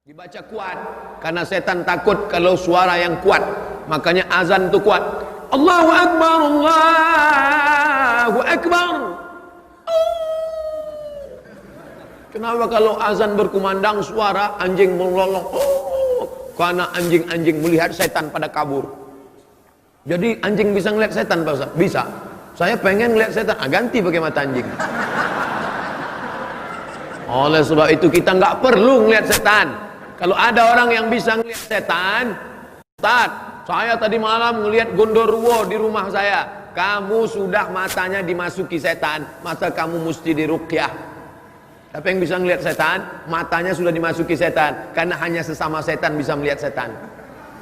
Dibaca kuat karena setan takut kalau suara yang kuat, makanya azan itu kuat. Allahu Akbar, Allahu Akbar. Kenapa kalau azan berkumandang suara anjing melolong? Karena anjing-anjing melihat setan pada kabur. Jadi anjing bisa ngeliat setan, Pak Ustaz? Bisa. Saya pengen ngeliat setan, ganti pakai mata anjing. Oleh sebab itu kita nggak perlu ngeliat setan. Kalau ada orang yang bisa ngeliat setan, Ustaz, saya tadi malam ngeliat gondoruo di rumah saya. Kamu sudah matanya dimasuki setan, maka kamu mesti diruqyah. Tapi yang bisa ngeliat setan, matanya sudah dimasuki setan, karena hanya sesama setan bisa melihat setan.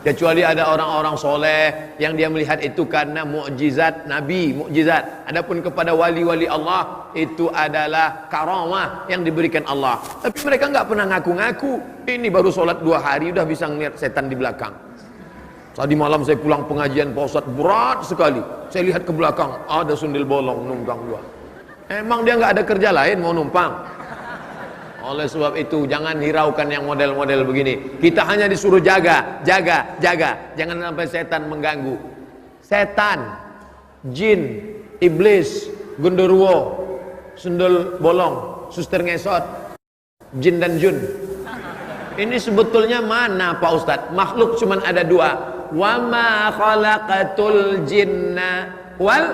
Kecuali ada orang-orang soleh yang dia melihat itu karena mukjizat Nabi, mukjizat. Adapun kepada wali-wali Allah, itu adalah karamah yang diberikan Allah. Tapi mereka nggak pernah ngaku-ngaku. Ini baru sholat 2 hari udah bisa ngeliat setan di belakang. Tadi malam saya pulang pengajian Pak Ustadz, berat sekali. Saya lihat ke belakang, ada sundel bolong numpang 2. Emang dia nggak ada kerja lain mau numpang? Oleh sebab itu jangan hiraukan yang model-model begini. Kita hanya disuruh jaga, jaga, jaga. Jangan sampai setan mengganggu. Setan, jin, iblis, genderuwo, sundel bolong, suster ngesot, jin dan jun. Ini sebetulnya mana Pak Ustadz? Makhluk cuma ada 2. Wa ma khalaqatul jinna wal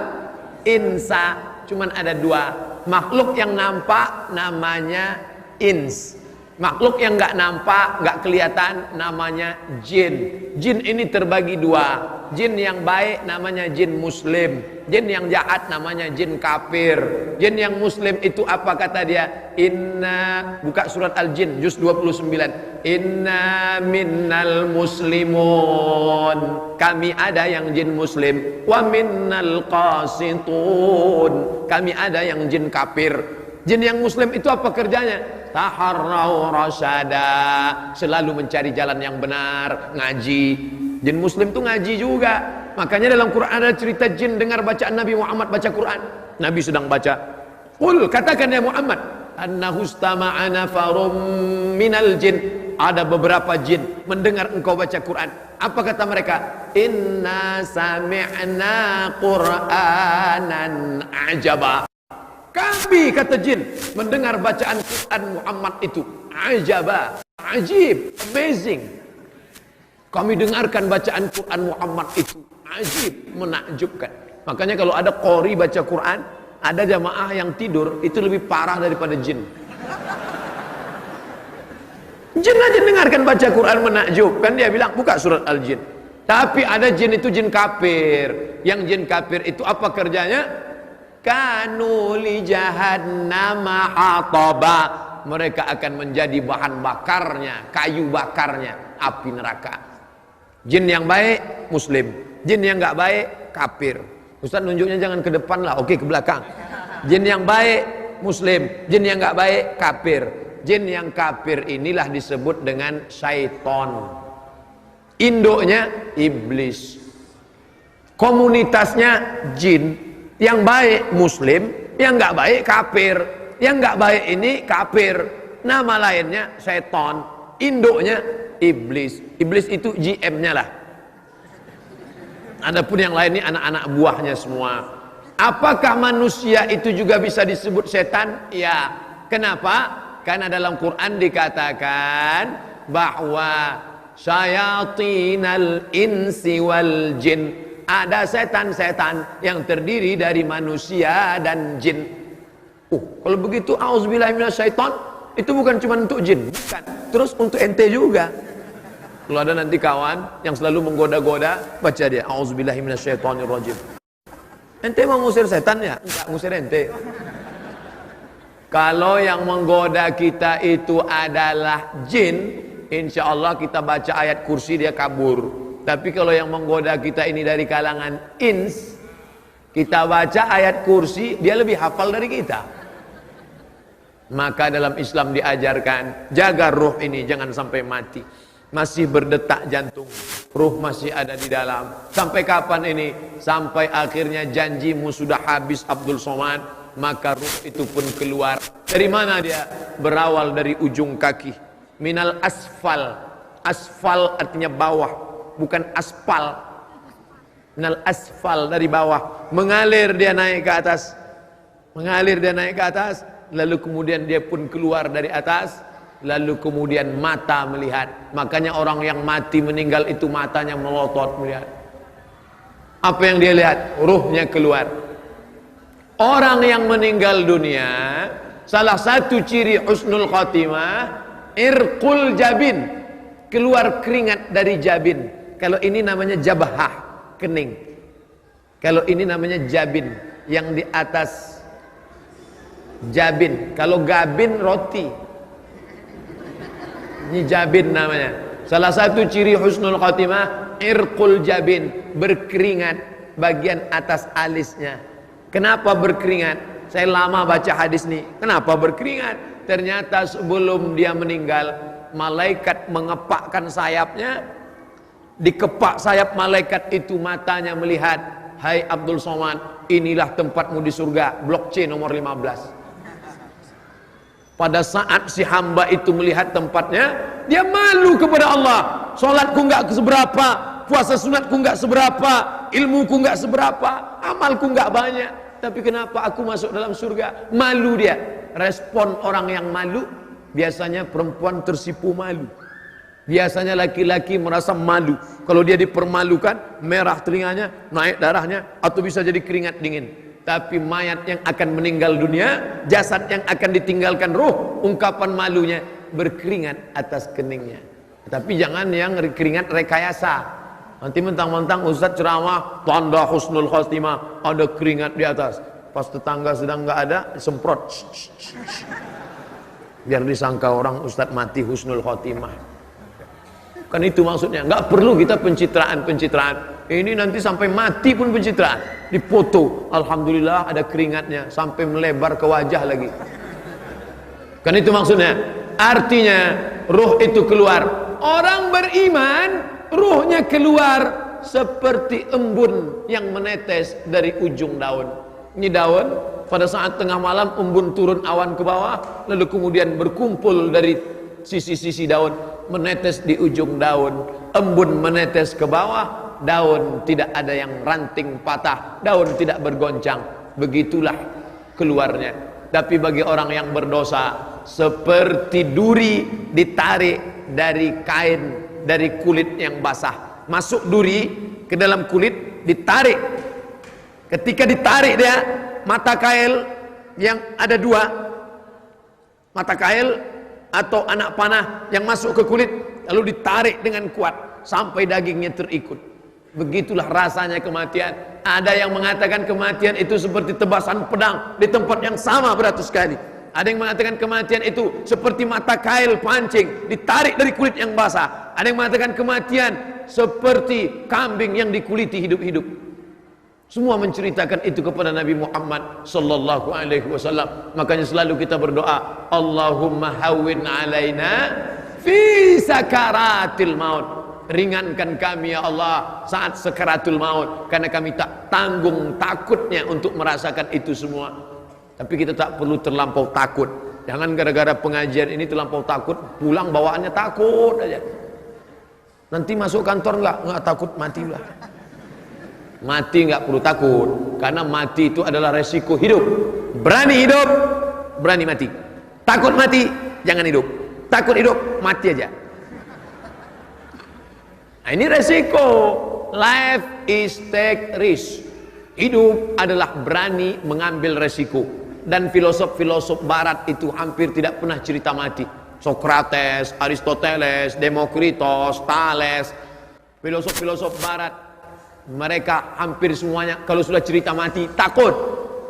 insa. Cuma ada 2. Makhluk yang nampak namanya ins, makhluk yang nggak nampak, nggak kelihatan namanya jin. Jin ini terbagi 2. Jin yang baik namanya jin muslim, jin yang jahat namanya jin kafir. Jin yang muslim itu apa kata dia? Inna, buka surat Al-Jin juz 29. Inna minnal muslimun, kami ada yang jin muslim. Wa minnal qasitun, kami ada yang jin kafir. Jin yang muslim itu apa kerjanya? Taharrau rasyada, selalu mencari jalan yang benar, ngaji. Jin muslim itu ngaji juga. Makanya dalam Quran ada cerita jin dengar bacaan Nabi Muhammad baca Quran. Nabi sedang baca. Qul, katakan ya Muhammad, annahu istama'a nafarum minal jin. Ada beberapa jin mendengar engkau baca Quran. Apa kata mereka? Inna sami'na Qur'anan ajaba. Kami, kata jin, mendengar bacaan Quran Muhammad itu ajaba, ajib, amazing. Kami dengarkan bacaan Quran Muhammad itu ajib, menakjubkan. Makanya kalau ada qori baca Quran, ada jamaah yang tidur, itu lebih parah daripada jin. Jin aja dengarkan baca Quran menakjubkan, dia bilang buka surat Al-Jin. Tapi ada jin itu jin kafir. Yang jin kafir itu apa kerjanya? Kanu li jahannama hataba, mereka akan menjadi bahan bakarnya, kayu bakarnya api neraka. Jin yang baik muslim, jin yang nggak baik kafir. Ustaz nunjuknya jangan ke depan lah, oke ke belakang. Jin yang baik muslim, jin yang nggak baik kafir. Jin yang kafir inilah disebut dengan syaiton. Induknya iblis, komunitasnya jin. Yang baik muslim, yang nggak baik kafir. Yang nggak baik ini kafir. Nama lainnya seton, induknya iblis. Iblis itu GM-nya lah. Adapun yang lain ini anak-anak buahnya semua. Apakah manusia itu juga bisa disebut setan? Ya. Kenapa? Karena dalam Quran dikatakan bahwa syayatinal insi wal jin, ada setan-setan yang terdiri dari manusia dan jin. Kalau begitu auzubillahi minasyaiton, itu bukan cuma untuk jin, bukan. Terus untuk ente juga. Kalau ada nanti kawan yang selalu menggoda-goda, baca dia auzubillahi minasyaitonirrajim. Ente mau ngusir setan ya? Enggak, ngusir ente. Kalau yang menggoda kita itu adalah jin, insya Allah kita baca ayat kursi dia kabur. Tapi kalau yang menggoda kita ini dari kalangan ins, kita baca ayat kursi, dia lebih hafal dari kita. Maka dalam Islam diajarkan, jaga ruh ini jangan sampai mati. Masih berdetak jantung, ruh masih ada di dalam. Sampai kapan ini? Sampai akhirnya janjimu sudah habis Abdul Somad, maka ruh itu pun keluar. Dari mana dia? Berawal dari ujung kaki. minal asfal. Asfal artinya bawah, bukan aspal. Minal asfal, dari bawah. Mengalir dia naik ke atas. Mengalir dia naik ke atas. Lalu kemudian dia pun keluar dari atas. Lalu kemudian mata melihat. Makanya orang yang mati meninggal itu matanya melotot melihat. Apa yang dia lihat? Ruhnya keluar. Orang yang meninggal dunia, salah satu ciri husnul khotimah, irqul jabin, keluar keringat dari jabin. Kalau ini namanya jabhah, kening. Kalau ini namanya jabin, yang di atas jabin. Kalau gabin, roti. Ini jabin namanya. Salah satu ciri husnul khotimah, irqul jabin, berkeringat bagian atas alisnya. Kenapa berkeringat? Saya lama baca hadis nih. Kenapa berkeringat? Ternyata sebelum dia meninggal, malaikat mengepakkan sayapnya. Dikepak sayap malaikat itu, matanya melihat, hai Abdul Somad, inilah tempatmu di surga, blok C nomor 15. Pada saat si hamba itu melihat tempatnya, dia malu kepada Allah. Sholatku nggak seberapa, puasa sunatku nggak seberapa, ilmuku nggak seberapa, amalku nggak banyak, tapi kenapa aku masuk dalam surga? Malu dia. Respon orang yang malu, biasanya perempuan tersipu malu. Biasanya laki-laki merasa malu. Kalau dia dipermalukan, merah telinganya, naik darahnya, atau bisa jadi keringat dingin. Tapi mayat yang akan meninggal dunia, jasad yang akan ditinggalkan ruh, ungkapan malunya berkeringat atas keningnya. Tapi jangan yang keringat rekayasa. Nanti mentang-mentang ustaz ceramah tanda husnul khotimah, ada keringat di atas. Pas tetangga sedang nggak ada, semprot. Biar disangka orang ustaz mati husnul khotimah. Kan itu maksudnya. Nggak perlu kita pencitraan. Ini nanti sampai mati pun pencitraan. Dipoto, alhamdulillah ada keringatnya sampai melebar ke wajah lagi. Kan itu maksudnya. Artinya ruh itu keluar. Orang beriman, ruhnya keluar seperti embun yang menetes dari ujung daun. Ini daun, pada saat tengah malam embun turun awan ke bawah, lalu kemudian berkumpul dari sisi-sisi daun, menetes di ujung daun. Embun menetes ke bawah, daun tidak ada yang ranting patah, daun tidak bergoncang. Begitulah keluarnya. Tapi bagi orang yang berdosa, seperti duri ditarik dari kain, dari kulit yang basah. Masuk duri ke dalam kulit, ditarik. Ketika ditarik dia, mata kail yang ada dua, mata kail atau anak panah yang masuk ke kulit, lalu ditarik dengan kuat sampai dagingnya terikut. Begitulah rasanya kematian. Ada yang mengatakan kematian itu seperti tebasan pedang di tempat yang sama beratus kali. Ada yang mengatakan kematian itu seperti mata kail pancing ditarik dari kulit yang basah. Ada yang mengatakan kematian seperti kambing yang dikuliti hidup-hidup. Semua menceritakan itu kepada Nabi Muhammad sallallahu alaihi wasallam. Makanya selalu kita berdoa, Allahumma hawwin alaina fi sakaratil maut. Ringankan kami ya Allah saat sakaratul maut, karena kami tak tanggung takutnya untuk merasakan itu semua. Tapi kita tak perlu terlampau takut. Jangan gara-gara pengajian ini terlampau takut, pulang bawaannya takut aja. Nanti masuk kantor enggak takut, matilah. Mati enggak perlu takut, karena mati itu adalah resiko hidup. Berani hidup, berani mati. Takut mati, jangan hidup. Takut hidup, mati aja. Nah, ini resiko. Life is take risk. Hidup adalah berani mengambil resiko. Dan filosof-filosof barat itu hampir tidak pernah cerita mati. Socrates, Aristoteles, Demokritos, Thales, filosof-filosof barat, mereka hampir semuanya kalau sudah cerita mati takut.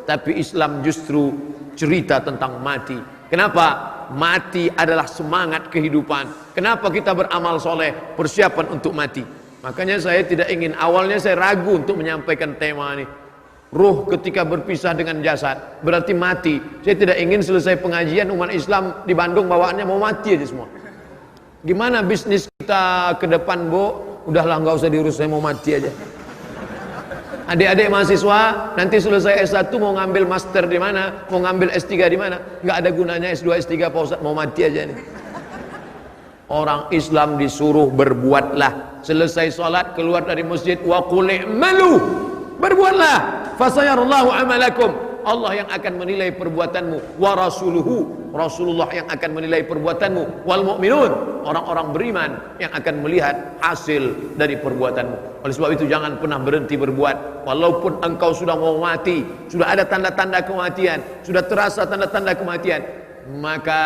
Tapi Islam justru cerita tentang mati. Kenapa? Mati adalah semangat kehidupan. Kenapa kita beramal soleh? Persiapan untuk mati. Makanya saya tidak ingin, awalnya saya ragu untuk menyampaikan tema ini. Ruh ketika berpisah dengan jasad berarti mati. Saya tidak ingin selesai pengajian umat Islam di Bandung bawaannya mau mati aja semua. Gimana bisnis kita ke depan, Bu? Udahlah, nggak usah diurus, saya mau mati aja. Adik-adik mahasiswa nanti selesai S1 mau ngambil master di mana, mau ngambil S3 di mana, nggak ada gunanya S2 S3 Pak Ustaz, mau mati aja nih. Orang Islam disuruh berbuatlah. Selesai salat keluar dari masjid, wa qul i'malu, berbuatlah, fasayarallahu amalakum. Allah yang akan menilai perbuatanmu, wa rasuluhu, Rasulullah yang akan menilai perbuatanmu, wal mu'minun, orang-orang beriman yang akan melihat hasil dari perbuatanmu. Oleh sebab itu jangan pernah berhenti berbuat. Walaupun engkau sudah mau mati, sudah ada tanda-tanda kematian, sudah terasa tanda-tanda kematian, maka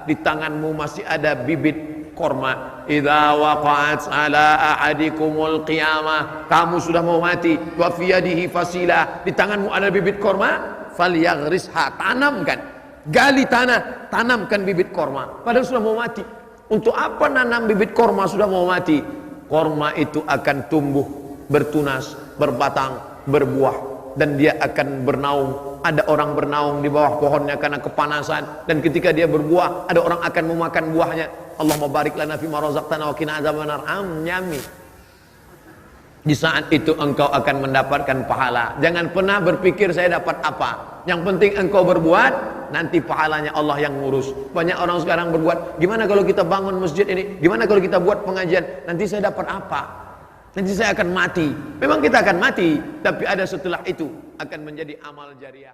di tanganmu masih ada bibit korma. Idza waqa'at ala ahadikumul qiyamah, kamu sudah mau mati, wa fi yadihi fasila, di tanganmu ada bibit korma, falyaghrisha, tanamkan, gali tanah, tanamkan bibit korma, padahal sudah mau mati. Untuk apa nanam bibit korma sudah mau mati? Korma itu akan tumbuh, bertunas, berbatang, berbuah, dan dia akan bernaung. Ada orang bernaung di bawah pohonnya karena kepanasan, dan ketika dia berbuah ada orang akan memakan buahnya. Allahumma barik lana fima razaqtana wa qina adzabannar. Nyami. Di saat itu engkau akan mendapatkan pahala. Jangan pernah berpikir saya dapat apa. Yang penting engkau berbuat, nanti pahalanya Allah yang ngurus. Banyak orang sekarang berbuat, gimana kalau kita bangun masjid ini, gimana kalau kita buat pengajian, nanti saya dapat apa, nanti saya akan mati. Memang kita akan mati, tapi ada setelah itu akan menjadi amal jariah.